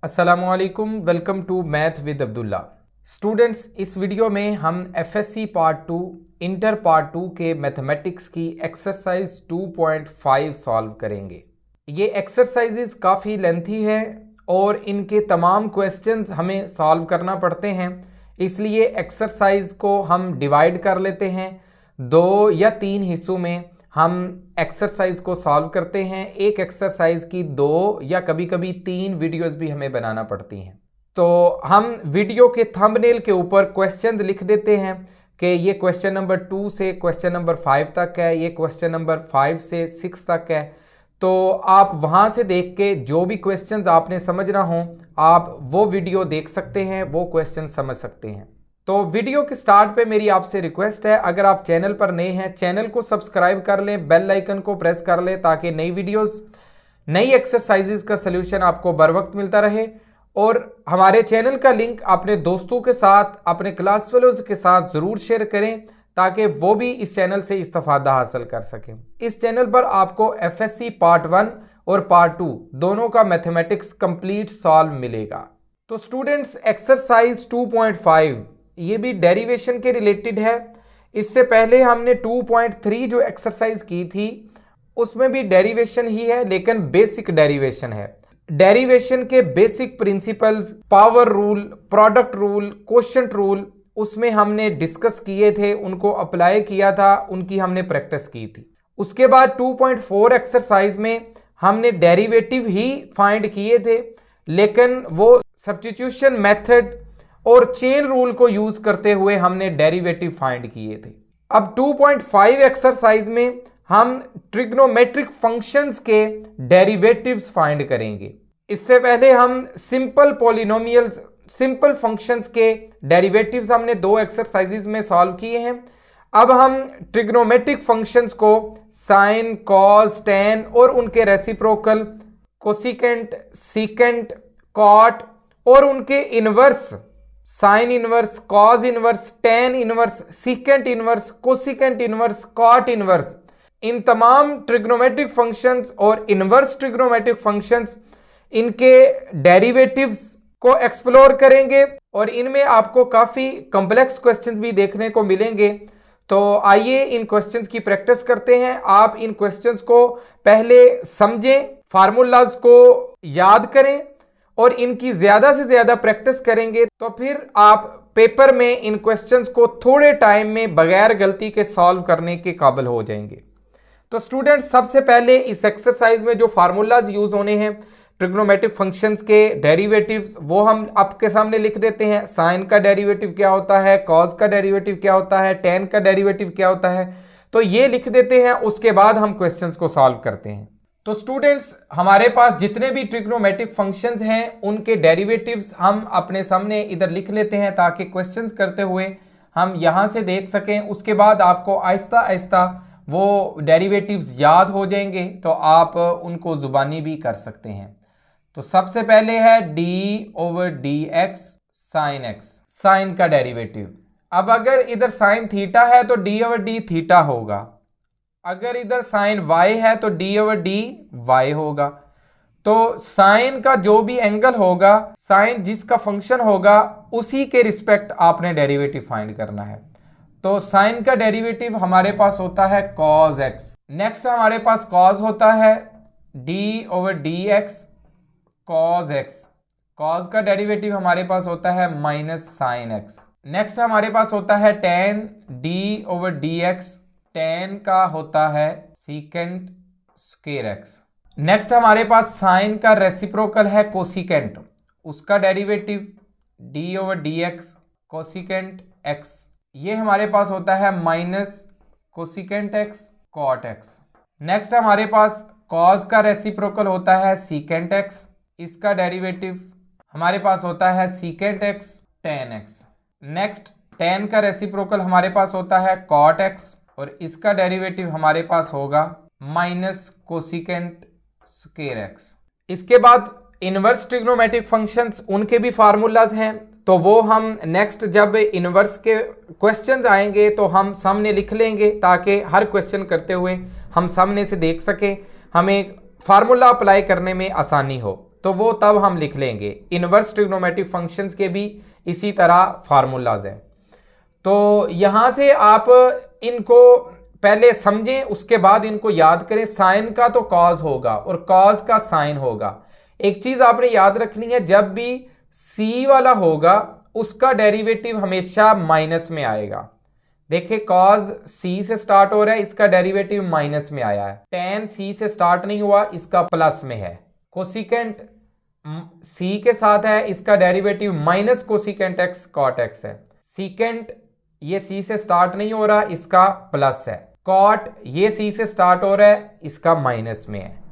अस्सलामुअलैकुम, welcome to math with Abdullah. Students, इस video में हम एफएससी पार्ट 2 इंटर पार्ट 2 के मैथमेटिक्स की एक्सरसाइज 2.5 सॉल्व करेंगे। ये एक्सरसाइजेस काफ़ी लेंथी है और इनके तमाम क्वेश्चंस हमें सॉल्व करना पड़ते हैं, इसलिए एक्सरसाइज को हम डिवाइड कर लेते हैं। 2 या 3 हिस्सों में हम एक्सरसाइज को सॉल्व करते हैं। एक एक्सरसाइज की 2 या कभी कभी 3 वीडियोस भी हमें बनाना पड़ती हैं। तो हम वीडियो के थंबनेल के ऊपर क्वेश्चंस लिख देते हैं कि ये क्वेश्चन नंबर 2 से क्वेश्चन नंबर 5 तक है, ये क्वेश्चन नंबर 5 से 6 तक है। तो आप वहां से देख के जो भी क्वेश्चंस आपने समझना हो आप वो वीडियो देख सकते हैं, वो क्वेश्चन समझ सकते हैं। तो वीडियो के स्टार्ट पे मेरी आपसे रिक्वेस्ट है, अगर आप चैनल पर नए हैं चैनल को सब्सक्राइब कर लें, बेल आइकन को प्रेस कर लें ताकि नई वीडियोस नई एक्सरसाइजेस का सलूशन आपको बर वक्त मिलता रहे। और हमारे चैनल का लिंक अपने दोस्तों के साथ, अपने क्लास फेलोज के साथ ज़रूर शेयर करें ताकि वो भी इस चैनल से इस्तेफादा हासिल कर सकें। इस चैनल पर आपको एफएससी पार्ट 1 और पार्ट 2 दोनों का मैथमेटिक्स कंप्लीट सॉल्व मिलेगा। तो स्टूडेंट्स, एक्सरसाइज 2.5 ये भी डेरिवेशन के रिलेटेड है। इससे पहले हमने 2.3 जो एक्सरसाइज की थी उसमें भी डेरिवेशन ही है, लेकिन बेसिक डेरिवेशन है। डेरिवेशन के basic principles, power rule, product rule, quotient rule उसमें हमने डिस्कस किए थे, उनको अप्लाई किया था, उनकी हमने प्रैक्टिस की थी। उसके बाद 2.4 एक्सरसाइज में हमने डेरिवेटिव ही फाइंड किए थे, लेकिन वो सब्स्टिट्यूशन मेथड और चेन रूल को यूज करते हुए हमने डेरिवेटिव फाइंड किए थे। अब 2.5 एक्सरसाइज में हम ट्रिग्नोमेट्रिक फंक्शंस के डेरिवेटिव्स फाइंड करेंगे। इससे पहले हम सिंपल पॉलिनोमियल्स, सिंपल फंक्शंस के डेरिवेटिव्स हमने 2 एक्सरसाइजेज में सॉल्व किए हैं। अब हम ट्रिग्नोमेट्रिक फंक्शंस को साइन, कॉस, टेन और उनके रेसिप्रोकल, कोसिकेंट, सीकेंट, कॉट और उनके inverse, sine inverse, cos inverse, tan inverse, secant inverse, cosecant inverse, cot inverse, इन तमाम ट्रिग्नोमेट्रिक फंक्शंस और इनवर्स ट्रिग्नोमेट्रिक फंक्शंस, इनके डेरिवेटिव्स को एक्सप्लोर करेंगे और इनमें आपको काफी कॉम्प्लेक्स क्वेश्चंस भी देखने को मिलेंगे। तो आइए इन क्वेश्चंस की प्रैक्टिस करते हैं। आप इन क्वेश्चंस को पहले समझें, फार्मूलाज को याद करें और इनकी ज्यादा से ज्यादा प्रैक्टिस करेंगे तो फिर आप पेपर में इन क्वेश्चंस को थोड़े टाइम में बगैर गलती के सॉल्व करने के काबिल हो जाएंगे। तो स्टूडेंट्स, सबसे पहले इस एक्सरसाइज में जो फार्मूलाज यूज होने हैं ट्रिग्नोमेट्रिक फंक्शंस के डेरिवेटिव्स, वो हम आपके सामने लिख देते हैं। साइन का डेरिवेटिव क्या होता है, कॉस का डेरिवेटिव क्या होता है, टेन का डेरिवेटिव क्या होता है, तो ये लिख देते हैं। उसके बाद हम क्वेश्चंस को सॉल्व करते हैं। तो स्टूडेंट्स, हमारे पास जितने भी ट्रिग्नोमेट्रिक फंक्शंस हैं उनके डेरिवेटिव्स हम अपने सामने इधर लिख लेते हैं ताकि क्वेश्चंस करते हुए हम यहां से देख सकें। उसके बाद आपको आहिस्ता आहिस्ता वो डेरिवेटिव्स याद हो जाएंगे तो आप उनको जुबानी भी कर सकते हैं। तो सबसे पहले है d/dx साइन x, साइन का डेरिवेटिव। अब अगर इधर साइन थीटा है तो d/d थीटा होगा, अगर इधर साइन y है तो d/d y होगा। तो साइन का जो भी एंगल होगा, साइन जिसका फंक्शन होगा उसी के रिस्पेक्ट आपने डेरिवेटिव फाइंड करना है। तो साइन का डेरिवेटिव हमारे पास होता है cos x। नेक्स्ट हमारे पास cos होता है d/dx cos x। cos का डेरिवेटिव हमारे पास होता है माइनस साइन x। नेक्स्ट हमारे पास होता है tan d/dx, tan का होता है सीकेंट स्क्वायर x। नेक्स्ट हमारे पास साइन का रेसिप्रोकल है कोसिकेंट, उसका डेरिवेटिव d/dx कोसिकेंट x, ये हमारे पास होता है minus cosecant x cot x। Next हमारे पास cos का रेसिप्रोकल होता है सीकेंट x, इसका डेरिवेटिव हमारे पास होता है secant x tan x। Next tan का रेसिप्रोकल हमारे पास होता है cot x और इसका डेरिवेटिव हमारे पास होगा माइनस कोसिकेंट स्क्वायर x। इसके बाद इनवर्स ट्रिग्नोमेट्रिक फंक्शंस, उनके भी फार्मूलाज हैं, तो वो हम नेक्स्ट जब इनवर्स के क्वेश्चंस आएंगे तो हम सामने लिख लेंगे ताकि हर क्वेश्चन करते हुए हम सामने से देख सकें, हमें फार्मूला अप्लाई करने में आसानी हो। तो वो तब हम लिख लेंगे। इनवर्स ट्रिग्नोमेट्रिक फंक्शंस के भी इसी तरह फार्मूलाज हैं। तो यहां से आप इनको पहले समझें, उसके बाद इनको याद करें। साइन का तो कॉज होगा और कॉज का साइन होगा। एक चीज आपने याद रखनी है, जब भी सी वाला होगा उसका डेरिवेटिव हमेशा माइनस में आएगा। देखिए कॉज सी से स्टार्ट हो रहा है, इसका डेरिवेटिव माइनस में आया है। टेन सी से स्टार्ट नहीं हुआ, इसका प्लस में है। कोसिकेंट सी के साथ है, इसका derivative minus cosecant x cot x है। सीकेंट ये सी से स्टार्ट नहीं हो रहा, इसका प्लस है। कॉट ये सी से स्टार्ट हो रहा है, इसका माइनस में है।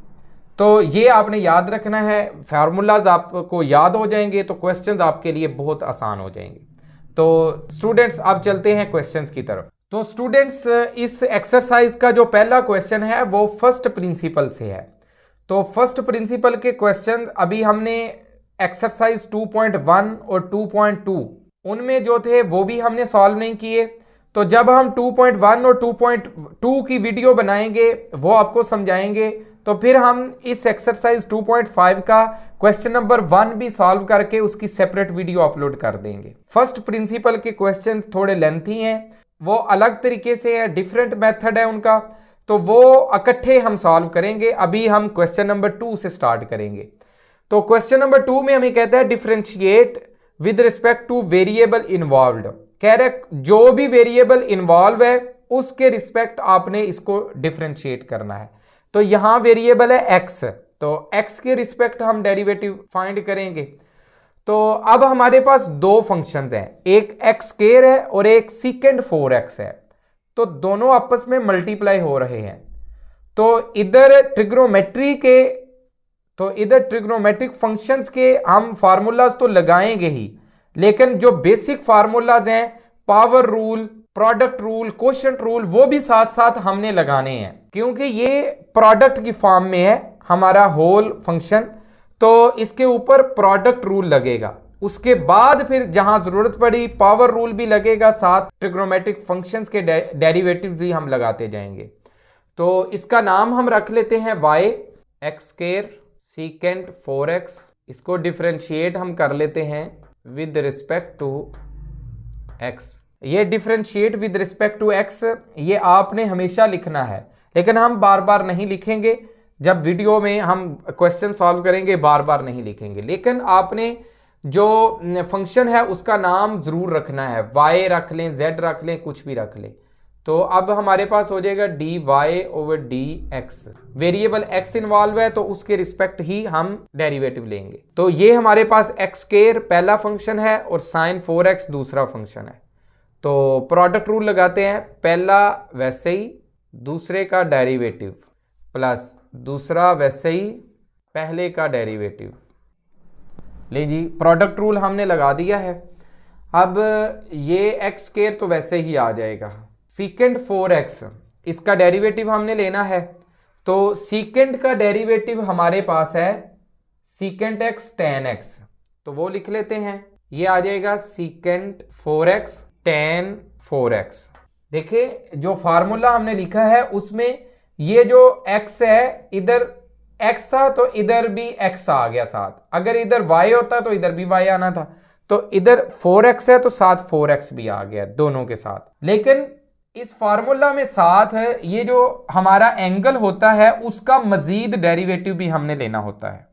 तो ये आपने याद रखना है। फार्मूलाज आपको याद हो जाएंगे तो क्वेश्चंस आपके लिए बहुत आसान हो जाएंगे। तो स्टूडेंट्स अब चलते हैं क्वेश्चंस की तरफ। तो स्टूडेंट्स इस एक्सरसाइज का जो पहला क्वेश्चन है वो फर्स्ट प्रिंसिपल से है। तो फर्स्ट प्रिंसिपल के क्वेश्चन अभी हमने एक्सरसाइज 2.1 और 2.2 उनमें जो थे वो भी हमने सॉल्व नहीं किए। तो जब हम 2.1 और 2.2 की वीडियो बनाएंगे वो आपको समझाएंगे। तो फिर हम इस एक्सरसाइज 2.5 का क्वेश्चन नंबर 1 भी सॉल्व करके उसकी सेपरेट वीडियो अपलोड कर देंगे। फर्स्ट प्रिंसिपल के क्वेश्चन थोड़े लेंथी हैं, वो अलग तरीके से है, डिफरेंट मेथड है उनका, तो वो इकट्ठे हम सॉल्व करेंगे। अभी हम क्वेश्चन नंबर 2 से स्टार्ट करेंगे। तो क्वेश्चन नंबर 2 में हमें कहता है differentiate with respect two variable involved. कह रहे जो भी वेरिएबल इन्वॉल्व है उसके रिस्पेक्ट आपने इसको डिफरेंशिएट करना है। तो यहां वेरिएबल है x, तो x के रिस्पेक्ट हम डेरिवेटिव फाइंड करेंगे। तो अब हमारे पास दो फंक्शंस हैं, एक x स्क्वायर है और एक सीकेंड 4x है। तो दोनों आपस में मल्टीप्लाई हो रहे हैं। तो इधर ट्रिग्नोमेट्रिक फंक्शंस के हम फार्मूलाज तो लगाएंगे ही, लेकिन जो बेसिक फार्मूलाज हैं, power rule, product rule, quotient rule, वो भी साथ साथ हमने लगाने हैं, क्योंकि ये प्रोडक्ट की फॉर्म में है हमारा होल फंक्शन। तो इसके ऊपर प्रोडक्ट रूल लगेगा, उसके बाद फिर जहां जरूरत पड़ी पावर रूल भी लगेगा, साथ ट्रिग्नोमेट्रिक फंक्शंस के डेरिवेटिव भी हम लगाते जाएंगे। तो इसका नाम हम रख लेते हैं y, x square secant 4x। इसको डिफरेंशिएट हम कर लेते हैं विद रिस्पेक्ट टू x। ये differentiate with respect to x ये आपने हमेशा लिखना है, लेकिन हम बार बार नहीं लिखेंगे। जब वीडियो में हम क्वेश्चन सॉल्व करेंगे बार बार नहीं लिखेंगे, लेकिन आपने जो फंक्शन है उसका नाम जरूर रखना है। y रख लें, z रख लें, कुछ भी रख लें। तो अब हमारे पास हो जाएगा dy/dx। वेरिएबल x इन्वॉल्व है तो उसके रिस्पेक्ट ही हम डेरिवेटिव लेंगे। तो ये हमारे पास x स्क्वायर पहला फंक्शन है और sin 4x दूसरा फंक्शन है। तो प्रोडक्ट रूल लगाते हैं, पहला वैसे ही दूसरे का डेरिवेटिव प्लस दूसरा वैसे ही पहले का डेरिवेटिव। ले जी, प्रोडक्ट रूल हमने लगा दिया है। अब ये x स्क्वायर तो वैसे ही आ जाएगा। सीकेंड 4x इसका डेरिवेटिव हमने लेना है। तो सीकेंड का डेरिवेटिव हमारे पास है सीकेंट x tan x, तो वो लिख लेते हैं। ये आ जाएगा सीकेंट 4x tan 4x। देखिए जो फार्मूला हमने लिखा है उसमें ये जो x है, इधर x था तो इधर भी x आ गया साथ। अगर इधर y होता तो इधर भी y आना था। तो इधर 4x है तो साथ 4x भी आ गया दोनों के साथ। लेकिन इस फार्मूला में साथ है ये जो हमारा एंगल होता है उसका मजीद डेरिवेटिव भी हमने लेना होता है।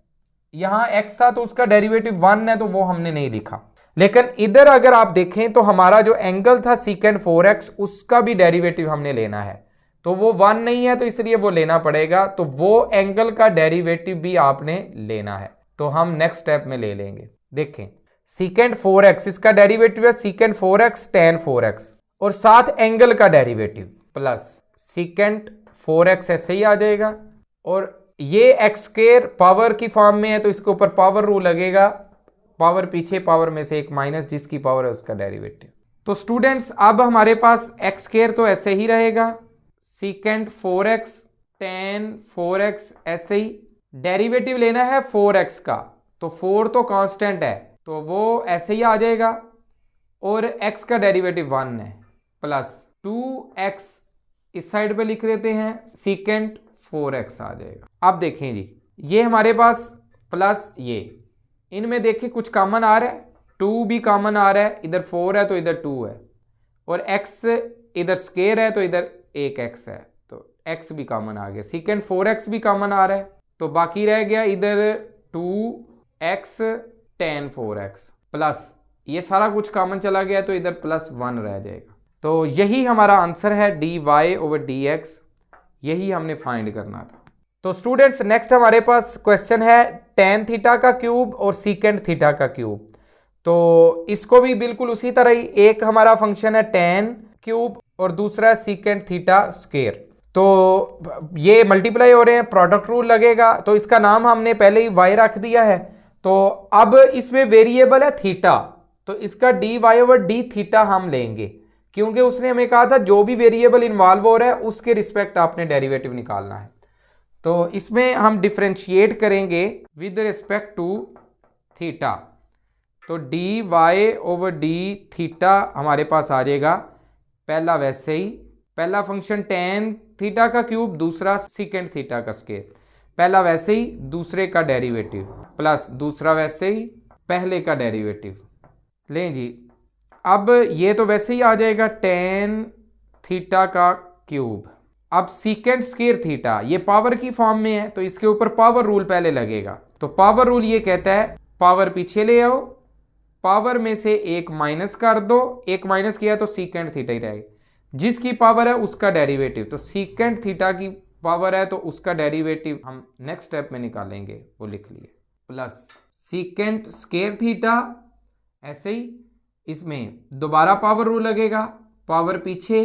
यहां x था तो उसका डेरिवेटिव 1 है तो वो हमने नहीं लिखा। लेकिन इधर अगर आप देखें तो हमारा जो एंगल था सीकेंड 4x उसका भी डेरिवेटिव हमने लेना है। तो वो 1 नहीं है तो इसलिए वो लेना पड़ेगा। तो वो एंगल का डेरिवेटिव भी आपने लेना है। तो हम नेक्स्ट स्टेप में ले लेंगे। देखें सीकेंड 4x इसका डेरिवेटिव है सीकेंड 4x tan 4x और साथ एंगल का डेरिवेटिव प्लस सीकेंट 4x ऐसे ही आ जाएगा। और ये एक्स स्क्वायर पावर की फॉर्म में है तो इसके ऊपर पावर रूल लगेगा, पावर पीछे पावर में से एक माइनस जिसकी पावर है उसका डेरिवेटिव। तो स्टूडेंट्स अब हमारे पास एक्स स्क्वायर तो ऐसे ही रहेगा, सीकेंट 4x tan 4x ऐसे ही। डेरिवेटिव लेना है 4x का, तो 4 तो कांस्टेंट है तो वो ऐसे ही आ जाएगा। और x का डेरिवेटिव 1 है प्लस 2x इस साइड पे लिख लेते हैं, सीकेंट 4x आ जाएगा। अब देखें जी, ये हमारे पास प्लस ये, इनमें देखिए कुछ कॉमन आ रहा है, 2 भी कॉमन आ रहा है, इधर 4 है तो इधर 2 है, और x इधर स्केयर है तो इधर एक x है, तो x भी कॉमन आ गया। सीकेंट 4x भी कॉमन आ रहा है, तो बाकी रह गया इधर 2x tan 4x प्लस ये सारा कुछ कॉमन चला गया तो इधर +1 रह जाएगा। तो यही हमारा आंसर है dy/dx, यही हमने फाइंड करना था। तो स्टूडेंट्स नेक्स्ट हमारे पास क्वेश्चन है tan थीटा का क्यूब और सीकेंट थीटा का क्यूब। तो इसको भी बिल्कुल उसी तरह ही, एक हमारा फंक्शन है tan क्यूब और दूसरा है सीकेंट थीटा स्क्वायर। तो ये मल्टीप्लाई हो रहे हैं, प्रोडक्ट रूल लगेगा, तो इसका नाम हमने पहले ही y रख दिया है। तो अब इसमें वेरिएबल है थीटा, तो इसका dy/d थीटा हम लेंगे, क्योंकि उसने हमें कहा था जो भी वेरिएबल इन्वॉल्व हो रहा है उसके रिस्पेक्ट आपने डेरिवेटिव निकालना है। तो इसमें हम डिफरेंशिएट करेंगे विद रिस्पेक्ट टू थीटा, तो dy/d थीटा हमारे पास आ जाएगा, पहला वैसे ही, पहला फंक्शन tan थीटा का क्यूब, दूसरा सीकेंट थीटा का स्क्वायर, पहला वैसे ही, दूसरे का डेरिवेटिव, प्लस दूसरा वैसे ही, पहले का डेरिवेटिव। लें जी, अब ये तो वैसे ही आ जाएगा tan थीटा का क्यूब। अब सीकेंट स्क्वायर थीटा ये पावर की फॉर्म में है, तो इसके ऊपर पावर रूल पहले लगेगा। तो पावर रूल ये कहता है पावर पीछे ले आओ, पावर में से एक माइनस कर दो, एक माइनस किया तो सीकेंट थीटा ही रहेगा, जिसकी पावर है उसका डेरिवेटिव। तो सीकेंट थीटा की पावर है तो उसका डेरिवेटिव हम नेक्स्ट स्टेप में निकालेंगे, वो लिख लिए, प्लस सीकेंट स्क्वायर थीटा, ऐसे ही इसमें दोबारा पावर रूल लगेगा, पावर पीछे,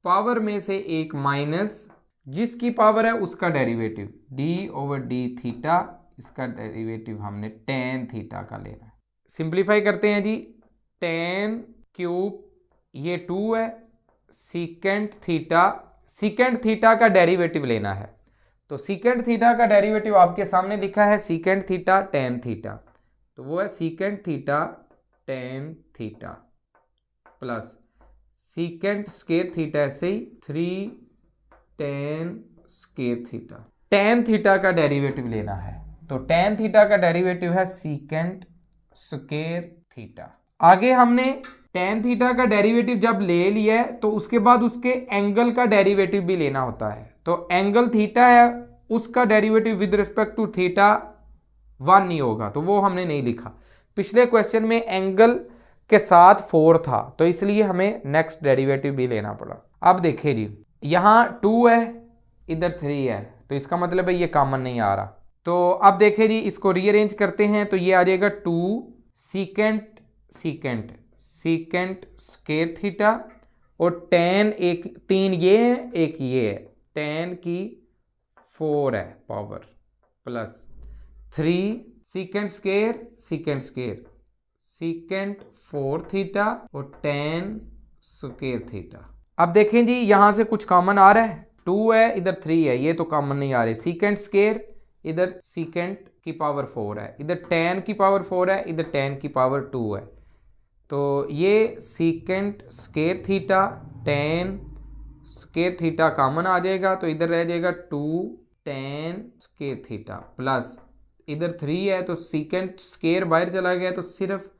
पावर में से एक माइनस, जिसकी पावर है उसका डेरिवेटिव, d/d थीटा, इसका डेरिवेटिव हमने tan थीटा का लेना है। सिंप्लीफाई करते हैं जी, tan क्यूब ये 2 है, सीकेंट थीटा का डेरिवेटिव लेना है। तो सीकेंट थीटा का डेरिवेटिव आपके सामने लिखा है, सीकेंट थीटा tan थीटा, तो वो है secant theta tan theta plus secant square theta से 3 tan square theta. tan theta का डेरिवेटिव लेना है, तो tan थीटा का डेरिवेटिव है सीकेंट स्क्वायर थीटा। आगे हमने tan थीटा का डेरिवेटिव जब ले लिया है तो उसके बाद उसके एंगल का डेरिवेटिव भी लेना होता है। तो एंगल थीटा है, उसका derivative with respect to theta 1 नहीं होगा, तो वो हमने नहीं लिखा। पिछले क्वेश्चन में एंगल के साथ 4 था, तो इसलिए हमें नेक्स्ट डेरिवेटिव भी लेना पड़ा। अब देखिए जी, यहाँ 2 है, इधर 3 है, तो इसका मतलब है ये कॉमन नहीं आ रहा। तो अब देखिए जी, इसको रीअरेंज करते हैं, तो ये आ जाएगा 2 सीकेंट स्क्वायर थीटा, और tan एक 3 ये है, एक ये है, tan की 4 है पावर, प्लस 3 सीकेंट 4 थीटा और tan स्क्वायर थीटा। अब देखें जी, यहां से कुछ कॉमन आ रहा है, 2 है इधर 3 है, ये तो कॉमन नहीं आ रहे। सीकेंट स्क्वायर, इधर सीकेंट की पावर 4 है, इधर tan की पावर 4 है, इधर tan की पावर 2 है, तो ये secant square theta tan square theta common आ जाएगा, तो इधर रह जाएगा 2 tan स्क्वायर थीटा प्लस इधर 3 है, तो सीकेंट स्क्वायर बाहर चला गया, तो सिर्फ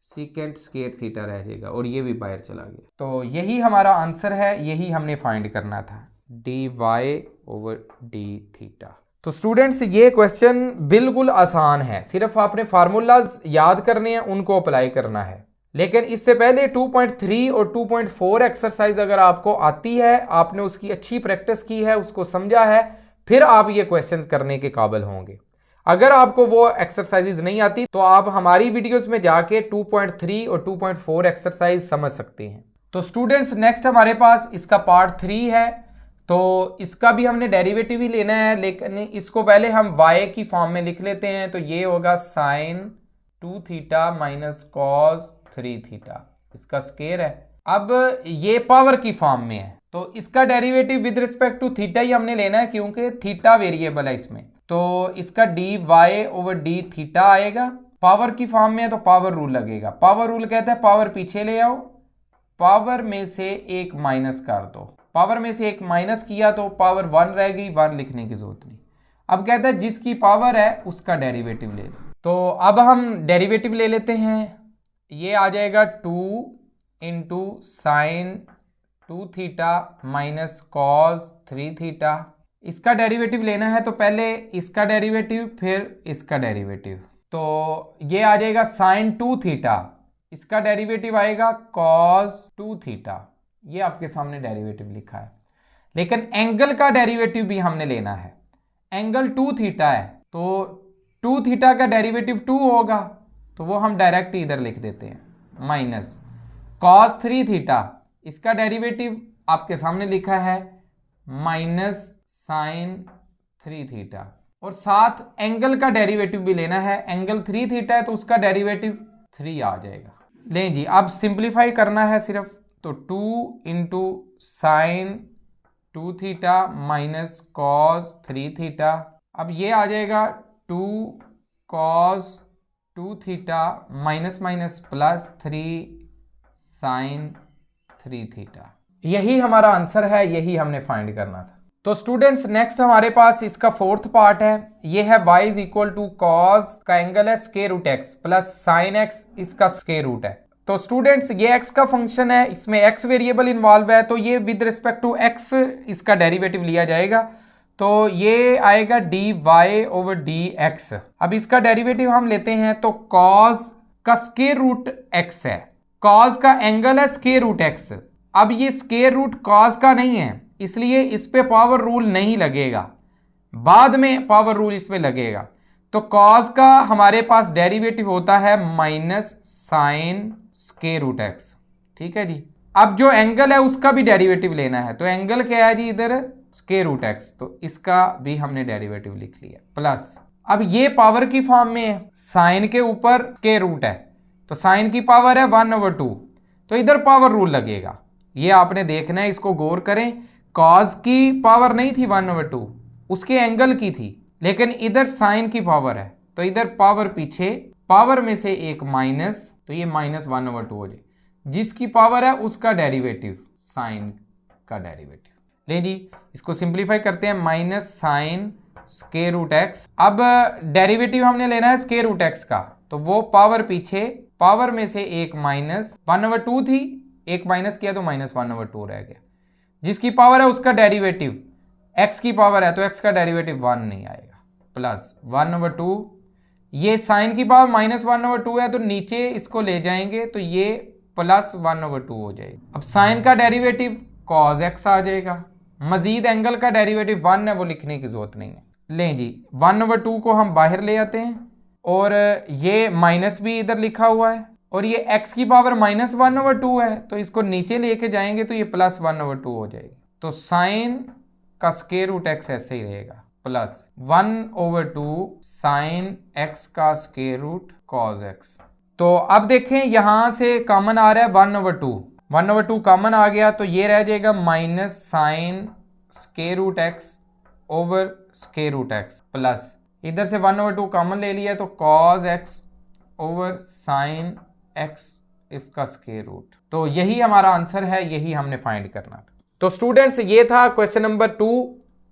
सीकेंट स्क्वायर थीटा रह जाएगा, और ये भी बाहर चला गया। तो यही हमारा आंसर है, यही हमने फाइंड करना था, dy/d थीटा। तो स्टूडेंट्स ये क्वेश्चन बिल्कुल आसान है, सिर्फ आपने फार्मूलाज याद करने हैं, उनको अप्लाई करना है। लेकिन इससे पहले 2.3 और 2.4 एक्सरसाइज अगर आपको आती है, आपने उसकी अच्छी प्रैक्टिस की है, उसको समझा है, फिर आप ये क्वेश्चंस करने के काबिल होंगे। अगर आपको वो एक्सरसाइजेज नहीं आती तो आप हमारी वीडियोस में जाके 2.3 और 2.4 एक्सरसाइज समझ सकते हैं। तो स्टूडेंट्स नेक्स्ट हमारे पास इसका पार्ट 3 है, तो इसका भी हमने डेरिवेटिव ही लेना है, लेकिन इसको पहले हम y की फॉर्म में लिख लेते हैं। तो ये होगा sin 2 theta minus cos 3 theta, इसका स्क्वायर है। अब ये पावर की फॉर्म में है, तो इसका derivative with respect to theta ही हमने लेना है, क्योंकि थीटा वेरिएबल है इसमें। तो इसका dy/d थीटा आएगा, पावर की फॉर्म में है तो पावर रूल लगेगा। पावर रूल कहता है पावर पीछे ले आओ, पावर में से एक माइनस कर दो, पावर में से एक माइनस किया तो पावर 1 रह गई, 1 लिखने की जरूरत नहीं। अब कहता है जिसकी पावर है उसका डेरिवेटिव ले लो। तो अब हम डेरिवेटिव ले लेते हैं। ये आ जाएगा 2 into sine 2 theta minus cos 3 theta. इसका डेरिवेटिव लेना है तो पहले इसका डेरिवेटिव फिर इसका डेरिवेटिव। तो ये आ जाएगा साइन 2 थीटा, इसका डेरिवेटिव आएगा कॉस 2 थीटा। ये आपके सामने डेरिवेटिव लिखा है। लेकिन एंगल का डेरिवेटिव भी हमने लेना है। एंगल 2 थीटा है तो 2 थीटा का डेरिवेटिव 2 होगा, तो वो हम डायरेक्ट इधर लिख देते हैं माइनस कॉस 3 थीटा, इसका डेरिवेटिव आपके सामने लिखा है माइनस साइन 3 थीटा। और साथ एंगल का डेरिवेटिव भी लेना है। एंगल 3 थीटा है तो उसका डेरिवेटिव 3 आ जाएगा। लें जी, अब सिंप्लीफाई करना है सिर्फ, तो 2 into sine 2 theta minus cos 3 theta. अब ये आ जाएगा 2 cos 2 theta minus minus plus 3 sine 3 theta. यही हमारा आंसर है, यही हमने फाइंड करना था। तो स्टूडेंट्स नेक्स्ट हमारे पास इसका फोर्थ पार्ट है। ये है y is equal to cos का एंगल है square root x plus sine x इसका स्क्वायर रूट है। तो स्टूडेंट्स ये x का फंक्शन है, इसमें x वेरिएबल इन्वॉल्व है, तो ये विद रिस्पेक्ट टू x इसका डेरिवेटिव लिया जाएगा। तो ये आएगा dy ओवर dx। अब इसका डेरिवेटिव हम लेते हैं तो cos का स्क्वायर रूट x है, cos का एंगल है स्क्वायर रूट x। अब ये स्क्वायर रूट cos का नहीं है, इसलिए इस पे पावर रूल नहीं लगेगा, बाद में पावर रूल इसमें लगेगा। तो cos का हमारे पास डेरिवेटिव होता है minus sine square root x। ठीक है जी। अब जो एंगल है उसका भी डेरिवेटिव लेना है, तो एंगल क्या है जी इधर स्क्वायर रूट x, तो इसका भी हमने डेरिवेटिव लिख लिया प्लस। अब ये पावर की फॉर्म में है, साइन के ऊपर स्क्वायर रूट है, तो साइन की पावर है 1/2, तो इधर पावर रूल लगेगा। ये आपने देखना है, इसको गौर करें। कॉस की पावर नहीं थी 1/2, उसके एंगल की थी, लेकिन इधर साइन की पावर है, तो इधर पावर पीछे, पावर में से एक माइनस, तो ये माइनस 1/2 हो जाए। जिसकी पावर है उसका डेरिवेटिव, साइन का डेरिवेटिव। ले जी, इसको सिंप्लीफाई करते हैं, minus sine square root x। अब डेरिवेटिव हमने लेना है स्क्वायर रूट x का, तो वो पावर पीछे, पावर में से एक माइनस 1/2 थी, एक माइनस किया तो माइनस 1/2 रह गया। जिसकी पावर है उसका डेरिवेटिव, x की पावर है तो x का डेरिवेटिव 1 नहीं आएगा, प्लस 1/2। ये साइन की पावर माइनस 1/2 है, तो नीचे इसको ले जाएंगे तो ये प्लस 1/2 हो जाएगा। अब साइन का डेरिवेटिव cos x आ जाएगा। मजीद एंगल का डेरिवेटिव 1 है, वो लिखने की जरूरत नहीं है। लें जी, 1/2 को हम बाहर ले आते हैं, और ये माइनस भी इधर लिखा हुआ है, और ये x की पावर माइनस 1/2 है, तो इसको नीचे लेके जाएंगे तो ये प्लस 1/2 हो जाएगी। तो साइन का स्क्वायर रूट x ऐसे ही रहेगा, प्लस 1/2 साइन x का स्क्वायर रूट cos x। तो अब देखें यहां से कॉमन आ रहा है 1/2 कॉमन आ गया, तो ये रह जाएगा minus sine square root x over square root x, plus इधर से 1/2 कॉमन ले लिया, तो cos x over sine x इसका स्क्वायर रूट। तो यही हमारा आंसर है, यही हमने फाइंड करना था। तो स्टूडेंट्स ये था क्वेश्चन नंबर 2,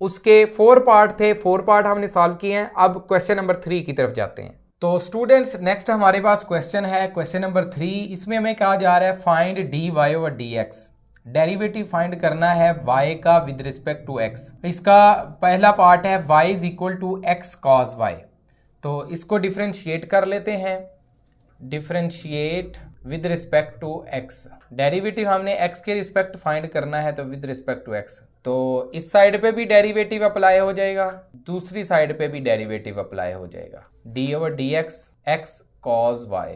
उसके 4 पार्ट थे, 4 पार्ट हमने सॉल्व किए हैं। अब क्वेश्चन नंबर 3 की तरफ जाते हैं। तो स्टूडेंट्स नेक्स्ट हमारे पास क्वेश्चन है, क्वेश्चन नंबर 3। इसमें हमें कहा जा रहा है find dy over dx, derivative find करना है y का विद रिस्पेक्ट टू x। इसका पहला पार्ट है y is equal to x cos y। तो इसको डिफ्रेंशिएट कर लेते हैं, differentiate with respect to x। Derivative हमने x के रिस्पेक्ट फाइंड करना है, तो विद रिस्पेक्ट टू x। तो इस साइड पे भी डेरिवेटिव अप्लाई हो जाएगा, दूसरी साइड पे भी डेरिवेटिव अप्लाई हो जाएगा, d over dx x cos y।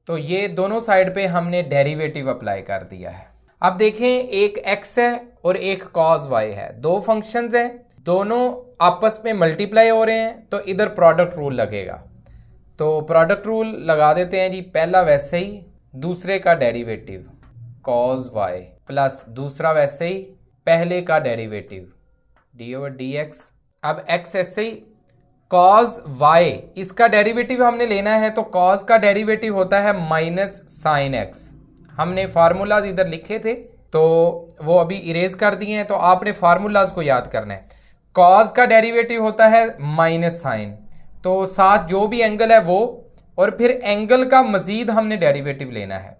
तो ये दोनों साइड पे हमने डेरिवेटिव अप्लाई कर दिया है। अब देखें, एक x है और एक cos y है, दो फंक्शंस हैं, दोनों आपस में मल्टीप्लाई हो रहे हैं, तो इधर प्रोडक्ट रूल लगेगा। तो प्रोडक्ट रूल लगा देते हैं जी, पहला वैसे ही, दूसरे का डेरिवेटिव cos y प्लस दूसरा वैसे ही, पहले का डेरिवेटिव d ओवर dx। अब x ऐसे ही, cos y इसका डेरिवेटिव हमने लेना है, तो cos का डेरिवेटिव होता है माइनस साइन x। हमने फार्मूलाज इधर लिखे थे, तो वो अभी इरेज कर दिए हैं, तो आपने फार्मूलाज को याद करना है। कॉज का डेरिवेटिव होता है माइनस साइन, तो साथ जो भी एंगल है वो, और फिर एंगल का मजीद हमने डेरिवेटिव लेना है।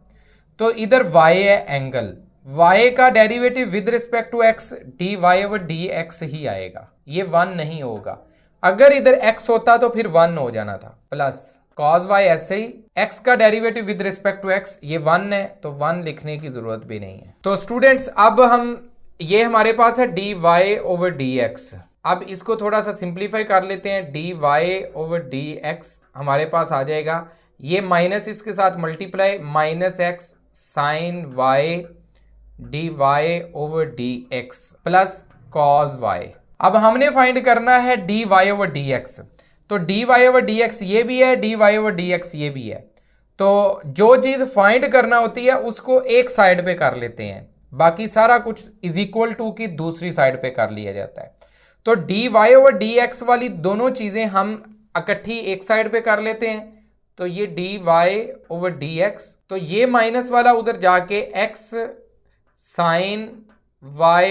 तो इधर y है एंगल, y का derivative with respect to x dy over dx ही आएगा, ये 1 नहीं होगा। अगर इधर x होता तो फिर 1 हो जाना था, प्लस cos y ऐसे ही, x का derivative with respect to x ये 1 है, तो 1 लिखने की जरूरत भी नहीं है। तो स्टूडेंट्स अब हम, ये हमारे पास है dy ओवर dx, अब इसको थोड़ा सा सिंप्लीफाई कर लेते हैं। dy ओवर dx हमारे पास आ जाएगा, ये माइनस इसके साथ multiply, minus x sine y dy over dx plus cos y। अब हमने फाइंड करना है dy ओवर dx, तो dy ओवर dx ये भी है, dy ओवर dx ये भी है। तो जो चीज फाइंड करना होती है उसको एक साइड पे कर लेते हैं, बाकी सारा कुछ इज इक्वल टू की दूसरी साइड पे कर लिया जाता है। तो dy ओवर dx वाली दोनों चीजें हम इकट्ठी एक साइड पे कर लेते हैं, तो ये dy ओवर dx, तो ये माइनस वाला उधर जाके x sine y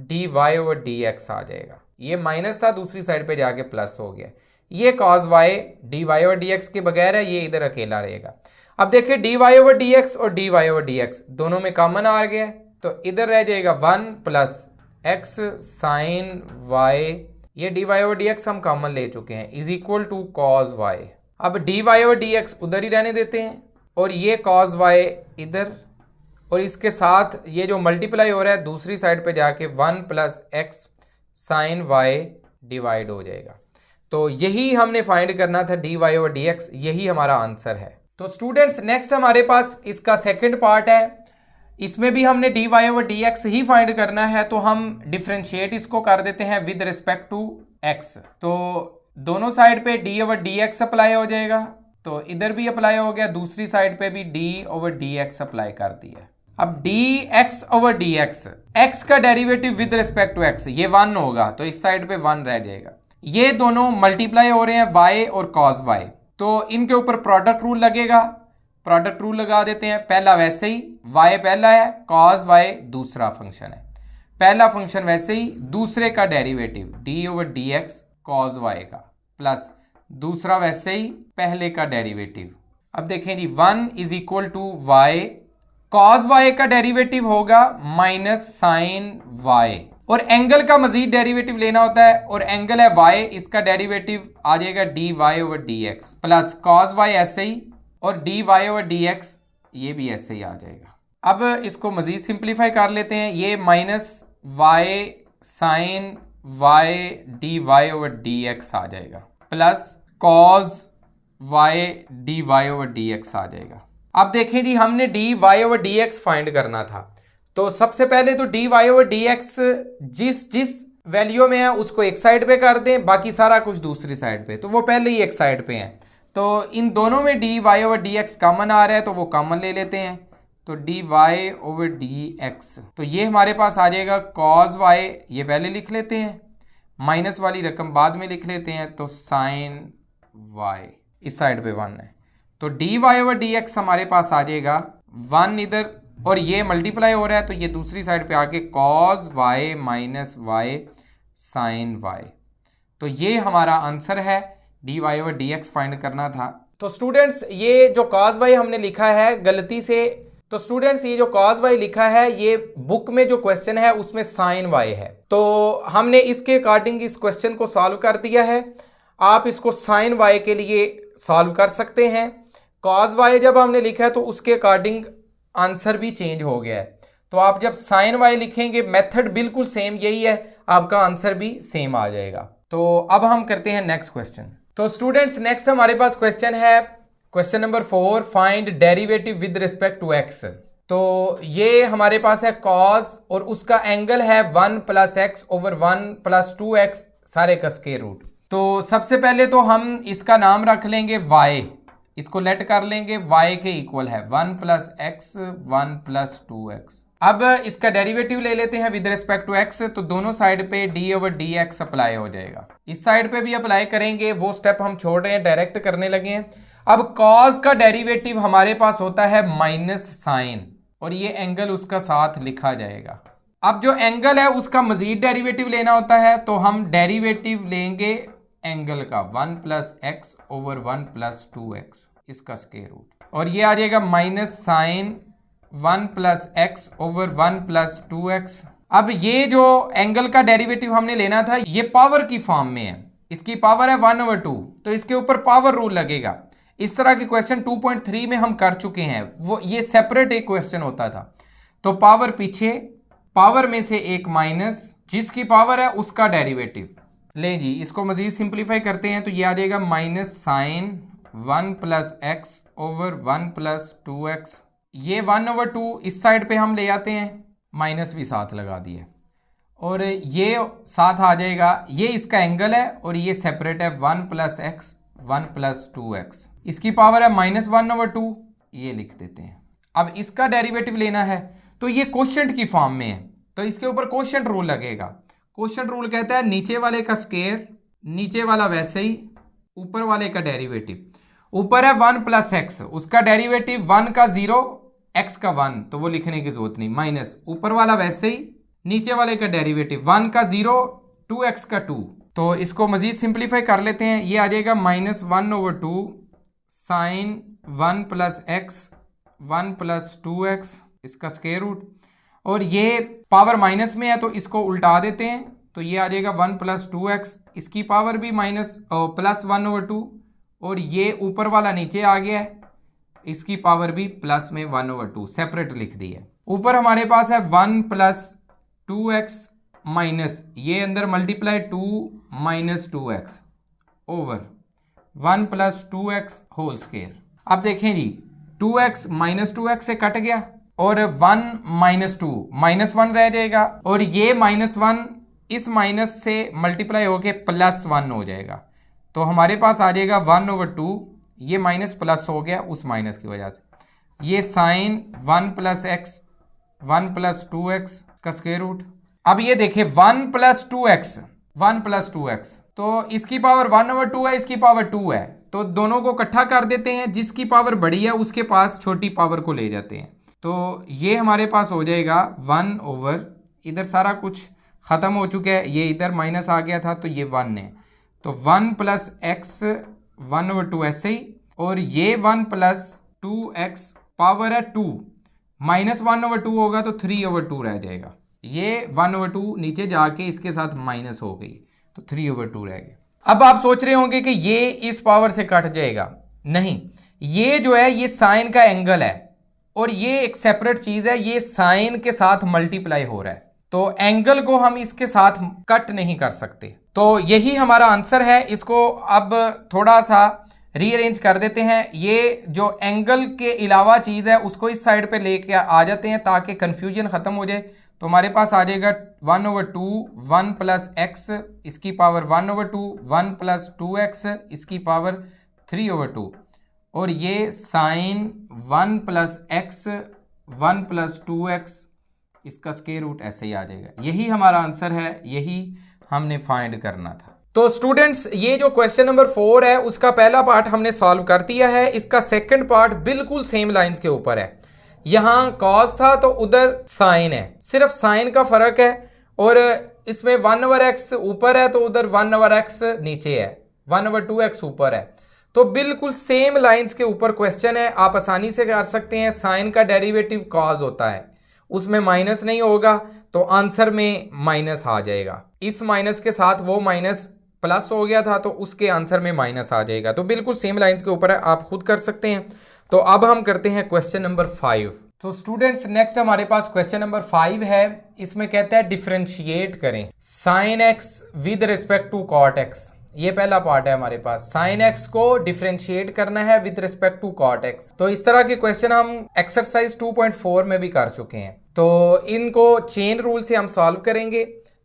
dy over dx आ जाएगा, ये माइनस था दूसरी साइड पे जाके प्लस हो गया। ये cos y dy over dx के बगैर है, ये इधर अकेला रहेगा। अब देखिए dy ओवर dx और dy ओवर dx दोनों में कॉमन आ गया, तो इधर रह जाएगा 1 प्लस x साइन y, ये dy ओवर dx हम कॉमन ले चुके हैं, is equal to cos y। अब dy ओवर dx उधर ही रहने देते हैं, और ये cos y इधर, और इसके साथ ये जो मल्टीप्लाई हो रहा है दूसरी साइड पे जाके 1 plus x sine y divide हो जाएगा। तो यही हमने फाइंड करना था dy ओवर dx, यही हमारा आंसर है। तो स्टूडेंट्स नेक्स्ट हमारे पास इसका सेकंड पार्ट है, इसमें भी हमने dy ओवर dx ही फाइंड करना है, तो हम डिफरेंशिएट इसको कर देते हैं विद रिस्पेक्ट टू x। तो दोनों साइड पे d ओवर dx अप्लाई हो जाएगा, तो इधर भी अप्लाई हो गया, दूसरी साइड पे भी d ओवर dx अप्लाई कर दिया। अब dx ओवर dx, x का derivative with respect to x ये 1 होगा, तो इस साइड पे 1 रह जाएगा। ये दोनों मल्टीप्लाई हो रहे हैं y और cos y, तो इनके ऊपर प्रोडक्ट रूल लगेगा, प्रोडक्ट रूल लगा देते हैं। पहला वैसे ही, y पहला है, cos y दूसरा फंक्शन है, पहला फंक्शन वैसे ही, दूसरे का derivative d over dx cos y का, प्लस दूसरा वैसे ही, पहले का डेरिवेटिव। अब देखें जी 1 is equal to y, cos y का डेरिवेटिव होगा माइनस साइन y, और एंगल का मजीद डेरिवेटिव लेना होता है, और एंगल है y, इसका डेरिवेटिव आ जाएगा dy over dx plus cos y ऐसे ही, और dy ओवर dx ये भी ऐसे ही आ जाएगा। अब इसको मजीद सिंप्लीफाई कर लेते हैं, ये minus y sine y dy over dx आ जाएगा, plus cos y dy over dx आ जाएगा। अब देखें जी हमने dy ओवर dx फाइंड करना था, तो सबसे पहले तो dy ओवर dx जिस वैल्यू में है उसको एक साइड पे कर दें, बाकी सारा कुछ दूसरी साइड पे, तो वो पहले ही एक साइड पे है। तो इन दोनों में dy ओवर dx कॉमन आ रहा है, तो वो कॉमन ले लेते हैं, तो dy ओवर dx, तो ये हमारे पास आ जाएगा cos y, ये पहले लिख लेते हैं, माइनस वाली रकम बाद में लिख लेते हैं, तो साइन y इस साइड पे 1 है, तो dy ओवर dx हमारे पास आ जाएगा 1 इधर, और ये मल्टीप्लाई हो रहा है, तो ये दूसरी साइड पे आके cos y minus y sine y, तो ये हमारा आंसर है, dy ओवर dx फाइंड करना था। तो स्टूडेंट्स ये जो cos y हमने लिखा है गलती से, तो स्टूडेंट्स ये जो cos y लिखा है ये बुक में जो क्वेश्चन है उसमें साइन y है, तो हमने इसके अकॉर्डिंग इस क्वेश्चन को सॉल्व कर दिया है। आप इसको साइन y के लिए सॉल्व कर सकते हैं। cos y जब हमने लिखा है तो उसके अकॉर्डिंग आंसर भी चेंज हो गया है, तो आप जब साइन y लिखेंगे मेथड बिल्कुल सेम यही है, आपका आंसर भी सेम आ जाएगा। तो अब हम करते हैं नेक्स्ट क्वेश्चन। तो स्टूडेंट्स नेक्स्ट हमारे पास क्वेश्चन है question number 4, find derivative with respect to x। तो ये हमारे पास है cos और उसका एंगल है 1 plus x over 1 plus 2x सारे का स्क्वायर रूट। तो सबसे पहले तो हम इसका नाम रख लेंगे y, इसको लेट कर लेंगे, y के इक्वल है 1 प्लस x 1 प्लस 2x। अब इसका डेरिवेटिव ले लेते हैं विद रिस्पेक्ट टू x, तो दोनों साइड पे d ओवर dx अप्लाई हो जाएगा, इस साइड पे भी अप्लाई करेंगे, वो स्टेप हम छोड़ रहे हैं, डायरेक्ट करने लगे हैं। अब cos का डेरिवेटिव हमारे पास होता है माइनस साइन, और ये एंगल उसका साथ लिखा जाएगा, अब जो एंगल है उसका मजीद डेरिवेटिव लेना होता है, तो हम डेरिवेटिव लेंगे एंगल का 1 plus x over 1 plus 2x, इसका स्क्वायर रूट, और ये आ जाएगा minus sine 1 plus x over 1 plus 2x। अब ये जो एंगल का डेरिवेटिव हमने लेना था ये पावर की फॉर्म में है, इसकी पावर है 1/2, तो इसके ऊपर पावर रूल लगेगा। इस तरह के क्वेश्चन 2.3 में हम कर चुके हैं, वो ये सेपरेट एक क्वेश्चन होता था। तो पावर पीछे, पावर में से एक माइनस, जिसकी पावर है उसका डेरिवेटिव। ले जी, इसको मजीद सिंप्लीफाई करते हैं तो ये आ जाएगा minus sine 1 plus x over 1 plus 2x। ये 1/2 इस साइड पे हम ले आते हैं, माइनस भी साथ लगा दिए, और ये साथ आ जाएगा, ये इसका एंगल है और ये सेपरेट है 1 प्लस एक्स 1 प्लस 2x, इसकी पावर है माइनस 1/2, ये लिख देते हैं। अब इसका डेरिवेटिव लेना है तो ये कोशेंट की फॉर्म में है, तो इसके ऊपर कोशेंट रूल लगेगा। कोशेंट रूल कहता है नीचे वाले का स्क्वायर, नीचे वाला वैसे ही, ऊपर वाले का डेरिवेटिव। ऊपर है 1 प्लस एक्स, उसका डेरिवेटिव 1 का 0 x का 1, तो वो लिखने की जरूरत नहीं, माइनस ऊपर वाला वैसे ही, नीचे वाले का डेरिवेटिव 1 का 0 2x का 2। तो इसको मजीद सिंप्लीफाई कर लेते हैं, ये आ जाएगा minus 1/2 sine 1 plus x 1 plus 2x, इसका स्क्वायर रूट, और ये पावर माइनस में है तो इसको उल्टा देते हैं, तो ये आ जाएगा 1 प्लस 2x, इसकी पावर भी माइनस प्लस 1/2, और ये ऊपर वाला नीचे आ गया है, इसकी पावर भी प्लस में 1/2 सेपरेट लिख दी है। ऊपर हमारे पास है 1 प्लस 2x माइनस, ये अंदर multiply 2 minus 2x over 1 plus 2x whole square. अब देखें जी, 2x माइनस 2x से कट गया और 1 माइनस 2 माइनस 1 रह जाएगा, और ये माइनस 1 इस माइनस से मल्टीप्लाई होके प्लस 1 हो जाएगा, तो हमारे पास आ जाएगा 1/2, ये माइनस प्लस हो गया उस माइनस की वजह से, ये sign 1 plus x 1 plus 2x का स्क्वायर रूट। अब ये देखिए 1 प्लस 2x 1 प्लस 2x, तो इसकी पावर 1/2 है, इसकी पावर 2 है, तो दोनों को इकट्ठा कर देते हैं, जिसकी पावर बड़ी है उसके पास छोटी पावर को ले जाते हैं, तो ये हमारे पास हो जाएगा 1 ओवर, इधर सारा कुछ ख़त्म हो चुका है, ये इधर माइनस आ गया था तो ये 1 है, तो 1 प्लस एक्स 1/2 ऐसे ही, और ये 1 प्लस 2x पावर है 2, माइनस 1/2 होगा तो 3/2 रह जाएगा, ये 1/2 नीचे जाके इसके साथ माइनस हो गई तो 3/2 रह गया। अब आप सोच रहे होंगे कि ये इस पावर से कट जाएगा, नहीं, ये जो है ये साइन का एंगल है और ये एक सेपरेट चीज है, ये साइन के साथ मल्टीप्लाई हो रहा है, तो एंगल को हम इसके साथ कट नहीं कर सकते। तो यही हमारा आंसर है। इसको अब थोड़ा सा रीअरेंज कर देते हैं, ये जो एंगल के अलावा चीज है उसको इस साइड पे लेके आ जाते हैं ताकि कंफ्यूजन खत्म हो जाए। तो हमारे पास आ जाएगा 1/2 1 प्लस एक्स, इसकी पावर 1/2 1 प्लस 2x, इसकी पावर 3/2, और ये sign 1 plus x 1 plus 2x, इसका स्क्वायर रूट ऐसे ही आ जाएगा। यही हमारा आंसर है, यही हमने फाइंड करना था। तो स्टूडेंट्स, ये जो क्वेश्चन नंबर 4 है उसका पहला पार्ट हमने सॉल्व कर दिया है, इसका सेकंड पार्ट बिल्कुल सेम लाइंस के ऊपर है। यहाँ कॉस था तो उधर साइन है, सिर्फ साइन का फर्क है, और इसमें 1/x ऊपर है तो उधर 1/x नीचे है, 1/2x ऊपर है, तो बिल्कुल सेम लाइंस के ऊपर क्वेश्चन है। आप आसानी से कर सकते हैं, साइन का डेरिवेटिव कॉस होता है, उसमें माइनस नहीं होगा तो आंसर में माइनस आ जाएगा, इस माइनस के साथ वो माइनस प्लस हो गया था तो उसके आंसर में माइनस आ जाएगा, तो बिल्कुल सेम लाइंस के ऊपर है, आप खुद कर सकते हैं। तो अब हम करते हैं क्वेश्चन नंबर 5। तो स्टूडेंट्स, नेक्स्ट हमारे पास क्वेश्चन नंबर 5 है, इसमें कहता है डिफरेंशिएट करें sine x with respect to cot x. ये पहला पार्ट है हमारे पास, साइन एक्स को डिफरेंशिएट करना है with respect to cot x. तो इस तरह के क्वेश्चन हम एक्सरसाइज 2.4 में भी कर चुके हैं, तो इनको चेन रूल से हम सॉल्व करेंगे।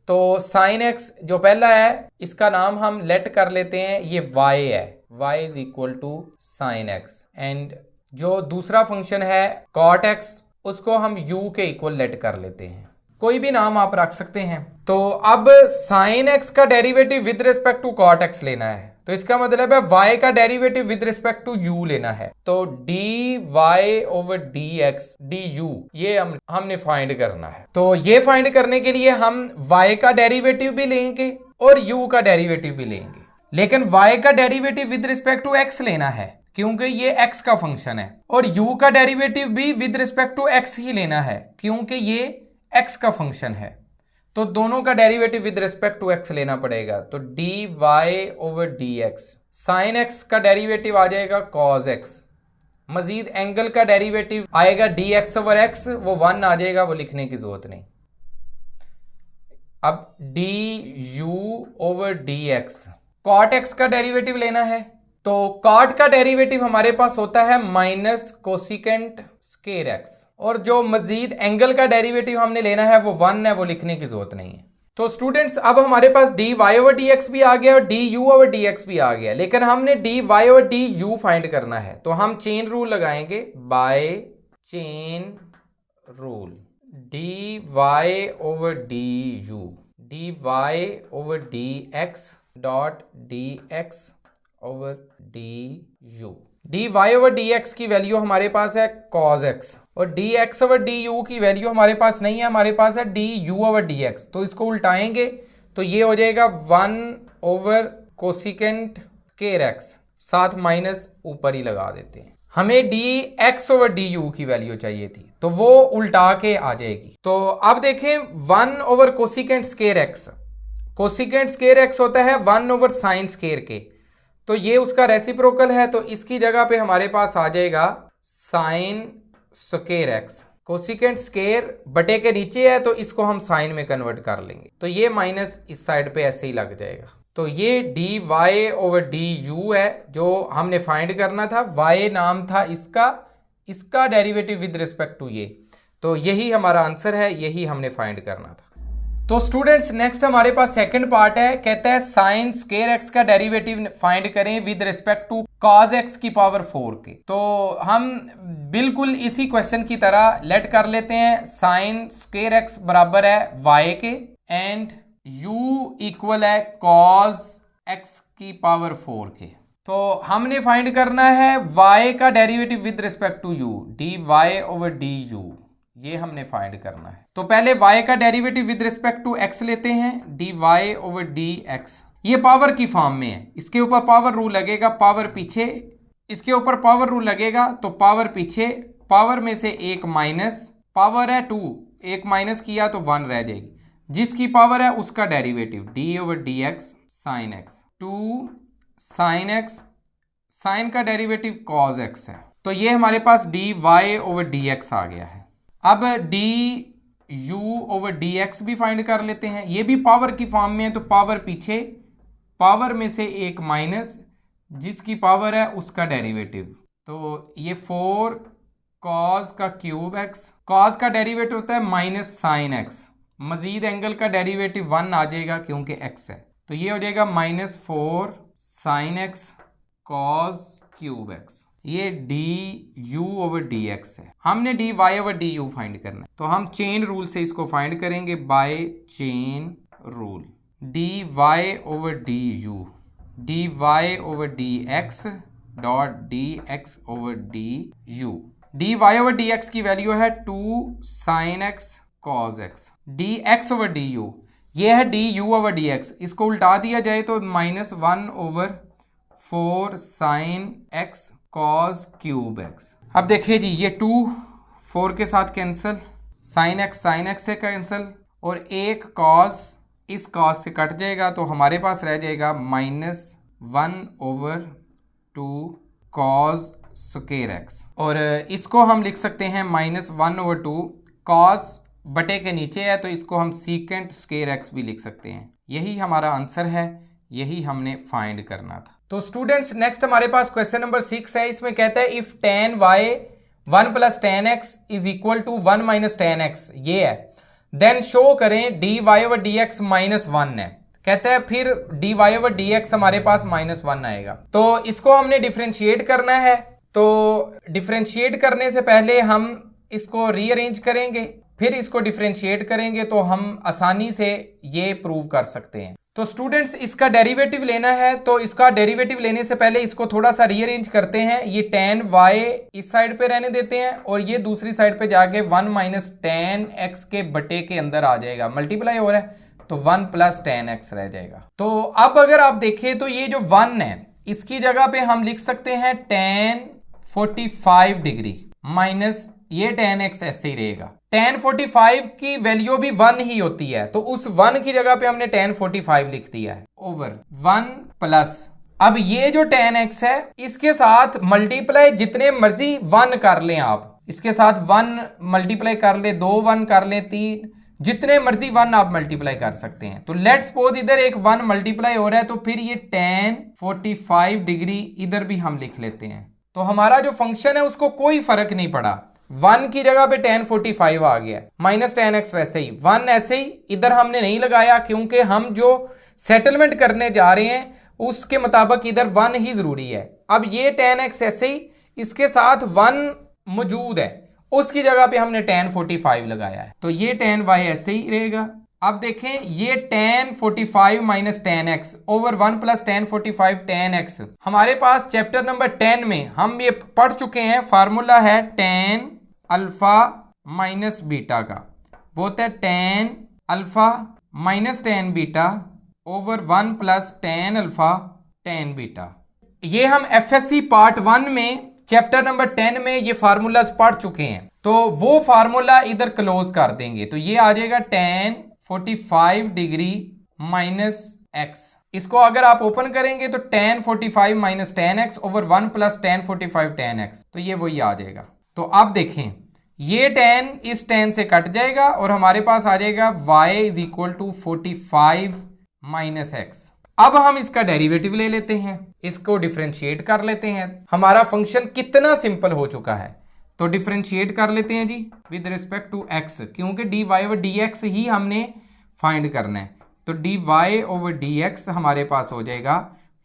तो साइन एक्स जो पहला है इसका नाम हम लेट कर लेते हैं, ये y है, y is equal to sine x, and जो दूसरा फंक्शन है कॉट एक्स उसको हम u के इक्वल लेट कर लेते हैं, कोई भी नाम आप रख सकते हैं। तो अब साइन एक्स का derivative with respect to cot x लेना है, तो तो इसका मतलब है y का derivative with respect to u लेना है। तो dy ओवर dx du ये हमने फाइंड करना है। तो ये फाइंड करने के लिए हम y का डेरिवेटिव भी लेंगे और u का डेरिवेटिव भी लेंगे, लेकिन y का derivative with respect to x लेना है क्योंकि ये x का फंक्शन है, और u का डेरिवेटिव भी विद रिस्पेक्ट टू x ही लेना है क्योंकि ये x का फंक्शन है। तो दोनों का derivative with respect to x लेना पड़ेगा। तो dy over dx, sine x का डेरिवेटिव आ जाएगा cos x, मजीद एंगल का डेरिवेटिव आएगा dx ओवर x, वो 1 आ जाएगा, वो लिखने की जरूरत नहीं। अब du over dx, cot x का डेरिवेटिव लेना है। तो cot का डेरिवेटिव हमारे पास होता है माइनस कोसिकेंट स्केर x, और जो मजीद एंगल का डेरिवेटिव हमने लेना है वो 1 है, वो लिखने की जरूरत नहीं है। तो स्टूडेंट्स अब हमारे पास dy ओवर dx भी आ गया और du ओवर dx भी आ गया, लेकिन हमने dy ओवर du फाइंड करना है। तो हम चेन रूल लगाएंगे, by chain rule, dy over du, dy over dx dot dx over du। dy over dx की वैल्यू हमारे पास है cos x, और dx ओवर du की वैल्यू हमारे पास नहीं है, हमारे पास है du ओवर dx। तो इसको उल्टाएंगे तो ये हो जाएगा 1 ओवर कोसिकेंट स्केर x, साथ माइनस ऊपर ही लगा देते हैं। हमें dx ओवर du की वैल्यू चाहिए थी, तो वो उल्टा के आ जाएगी। तो अब देखें 1 over cosecant square x, cosecant square x होता है 1 ओवर साइन स्केर के, तो ये उसका रेसिप्रोकल है, तो इसकी जगह पे हमारे पास आ जाएगा sine square x। Cosecant square बटे के नीचे है तो इसको हम साइन में कन्वर्ट कर लेंगे, तो ये माइनस इस साइड पे ऐसे ही लग जाएगा। तो ये dy ओवर du है जो हमने फाइंड करना था, y नाम था इसका डेरिवेटिव विद रिस्पेक्ट टू ये, तो यही हमारा आंसर है, यही हमने फाइंड करना था। तो स्टूडेंट्स नेक्स्ट हमारे पास सेकंड पार्ट है, कहता है साइन स्केर x का डेरिवेटिव फाइंड करें with respect to cos x की पावर 4 के। तो हम बिल्कुल इसी क्वेश्चन की तरह लेट कर लेते हैं, साइन स्केर x बराबर है y के एंड u इक्वल है cos x की पावर 4 के। तो हमने फाइंड करना है y का derivative with respect to u, dy over du, ये हमने फाइंड करना है। तो पहले y का derivative with respect to x लेते हैं, dy ओवर dx, ये पावर की फॉर्म में है, इसके ऊपर पावर रूल लगेगा, पावर पीछे, इसके ऊपर पावर रूल लगेगा तो पावर पीछे, पावर में से एक माइनस, पावर है 2, एक माइनस किया तो 1 रह जाएगी, जिसकी पावर है उसका derivative d over dx sine x, 2 sine x, sine का डेरिवेटिव cos x है। तो ये हमारे पास dy ओवर dx आ गया है। अब du ओवर dx भी फाइंड कर लेते हैं, ये भी पावर की फॉर्म में है, तो पावर पीछे, पावर में से एक माइनस, जिसकी पावर है उसका डेरिवेटिव, तो ये 4 cos का क्यूब x, cos का डेरिवेटिव होता है माइनस साइन x, मजीद एंगल का डेरिवेटिव 1 आ जाएगा क्योंकि x है, तो ये हो जाएगा minus 4 sine x cos cube x, ये du ओवर dx है। हमने dy ओवर du फाइंड करना है, तो हम चेन रूल से इसको फाइंड करेंगे, by chain rule, dy over du, dy over dx dot dx over du, dy over dx की वैल्यू है 2 sin x cos x, dx over du, ये है du ओवर dx, इसको उल्टा दिया जाए तो minus 1 over 4 sin x cos cube x। अब देखिए जी, ये 2 4 के साथ कैंसिल, sin x से कैंसिल, और एक cos इस cos से कट जाएगा, तो हमारे पास रह जाएगा minus 1 over 2 cos square x, और इसको हम लिख सकते हैं माइनस 1 ओवर 2 cos बटे के नीचे है तो इसको हम सीकेंट स्केर x भी लिख सकते हैं। यही हमारा आंसर है, यही हमने फाइंड करना था। तो स्टूडेंट्स नेक्स्ट हमारे पास क्वेश्चन नंबर 6 है, इसमें कहता है if tan y 1 plus tan x is equal to 1 minus tan x, ये है, देन शो करें dy ओवर dx माइनस 1 है। कहता है फिर dy ओवर dx हमारे पास माइनस 1 आएगा, तो इसको हमने डिफरेंशिएट करना है। तो डिफरेंशिएट करने से पहले हम इसको रीअरेंज करेंगे, फिर इसको डिफरेंशिएट करेंगे, तो हम आसानी से ये प्रूव कर सकते हैं। तो स्टूडेंट्स इसका डेरिवेटिव लेना है, तो इसका डेरिवेटिव लेने से पहले इसको थोड़ा सा रीअरेंज करते हैं। ये tan y इस साइड पे रहने देते हैं और ये दूसरी साइड पे जाके 1 माइनस tan x के बटे के अंदर आ जाएगा, मल्टीप्लाई हो रहा है तो 1 प्लस tan x रह जाएगा। तो अब अगर आप देखें तो ये जो 1 है इसकी जगह पे हम लिख सकते हैं tan 45 डिग्री माइनस ये tan x ऐसे ही रहेगा। tan 45 की वैल्यू भी 1 ही होती है, तो उस 1 की जगह पे हमने tan 45 लिख दिया है ओवर 1 प्लस, अब ये जो tan x है इसके साथ मल्टीप्लाई जितने मर्जी 1 कर लें आप, इसके साथ 1 मल्टीप्लाई कर ले, 2 1 कर ले, 3 जितने मर्जी 1 आप मल्टीप्लाई कर सकते हैं। तो लेट्स सपोज इधर एक 1 मल्टीप्लाई हो रहा है, तो फिर ये tan 45 डिग्री इधर भी हम लिख लेते हैं। तो हमारा जो फंक्शन है उसको कोई फर्क नहीं पड़ा, 1 की जगह पे tan 45 आ गया, माइनस tan x वैसे ही 1 ऐसे ही इधर हमने नहीं लगाया, क्योंकि हम जो सेटलमेंट करने जा रहे हैं उसके मुताबिक इधर 1 ही जरूरी है। अब ये tan x ऐसे ही इसके साथ 1 मौजूद है, उसकी जगह पे हमने tan 45 लगाया है, तो ये tan y ऐसे ही रहेगा। अब देखें ये tan 45 minus tan x over 1 plus tan 45 tan x, हमारे पास चैप्टर नंबर 10 में हम ये पढ़ चुके हैं, फार्मूला है tan अल्फा माइनस बीटा का, वो होता है tan alpha minus tan beta over 1 plus tan alpha tan beta. ये हम एफएससी पार्ट 1 में चैप्टर नंबर 10 में ये फार्मूलाज पढ़ चुके हैं, तो वो फार्मूला इधर क्लोज कर देंगे, तो ये आ जाएगा tan 45 डिग्री माइनस x। इसको अगर आप ओपन करेंगे तो tan 45 minus tan x over 1 plus tan 45 tan x, तो ये वही आ जाएगा। तो अब देखें ये tan इस tan से कट जाएगा और हमारे पास आ जाएगा y इज इक्वल टू 45 माइनस x। अब हम इसका डेरिवेटिव ले लेते हैं, इसको डिफरेंशिएट कर लेते हैं। हमारा फंक्शन कितना सिंपल हो चुका है, तो डिफरेंशिएट कर लेते हैं जी विद रिस्पेक्ट टू x, क्योंकि dy ओवर dx ही हमने फाइंड करना है। तो dy ओवर dx हमारे पास हो जाएगा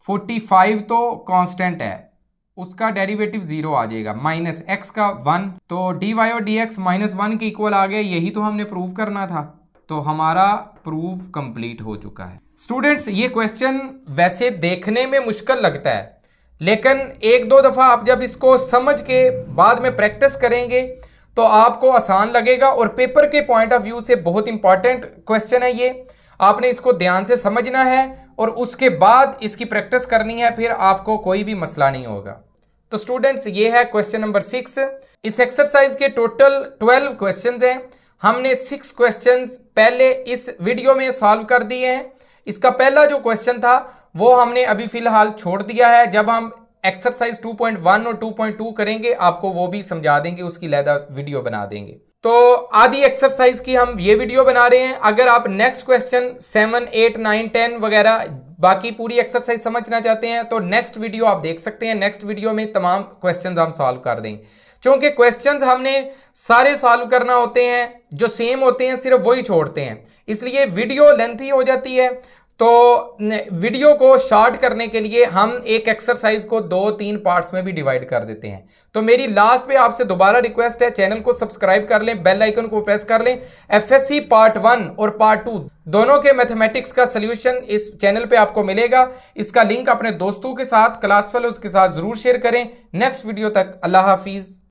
45 तो कांस्टेंट है, उसका डेरिवेटिव 0 आ जाएगा, माइनस x का 1, तो dy और dx माइनस 1 के इक्वल आ गया, यही तो हमने प्रूव करना था। तो हमारा प्रूफ कंप्लीट हो चुका है। स्टूडेंट्स ये क्वेश्चन वैसे देखने में मुश्किल लगता है, लेकिन एक दो दफ़ा आप जब इसको समझ के बाद में प्रैक्टिस करेंगे तो आपको आसान लगेगा, और पेपर के पॉइंट ऑफ व्यू से बहुत इंपॉर्टेंट क्वेश्चन है ये। आपने इसको ध्यान से समझना है और उसके बाद इसकी प्रैक्टिस करनी है, फिर आपको कोई भी मसला नहीं होगा। तो स्टूडेंट्स ये है क्वेश्चन नंबर 6। इस एक्सरसाइज के टोटल 12 क्वेश्चन हैं। हमने 6 क्वेश्चंस पहले इस वीडियो में सॉल्व कर दिए हैं। इसका पहला जो क्वेश्चन था वो हमने अभी फिलहाल छोड़ दिया है, जब हम एक्सरसाइज 2.1 और 2.2 करेंगे आपको वो भी समझा देंगे, उसकी लैदा वीडियो बना देंगे। तो आधी एक्सरसाइज की हम ये वीडियो बना रहे हैं। अगर आप नेक्स्ट क्वेश्चन 7, 8, 9, 10 वगैरह बाकी पूरी एक्सरसाइज समझना चाहते हैं तो नेक्स्ट वीडियो आप देख सकते हैं। नेक्स्ट वीडियो में तमाम क्वेश्चंस हम सॉल्व कर देंगे, क्योंकि क्वेश्चंस हमने सारे सॉल्व करना होते हैं, जो सेम होते हैं सिर्फ वही छोड़ते हैं, इसलिए वीडियो लेंथी हो जाती है। तो वीडियो को शॉर्ट करने के लिए हम एक एक्सरसाइज को 2-3 पार्ट्स में भी डिवाइड कर देते हैं। तो मेरी लास्ट पे आपसे दोबारा रिक्वेस्ट है, चैनल को सब्सक्राइब कर लें, बेल आइकन को प्रेस कर लें। एफएससी पार्ट 1 और पार्ट 2 दोनों के मैथमेटिक्स का सॉल्यूशन इस चैनल पे आपको मिलेगा। इसका लिंक अपने दोस्तों के साथ, क्लास फेलोज के साथ जरूर शेयर करें। नेक्स्ट वीडियो तक अल्लाह हाफिज।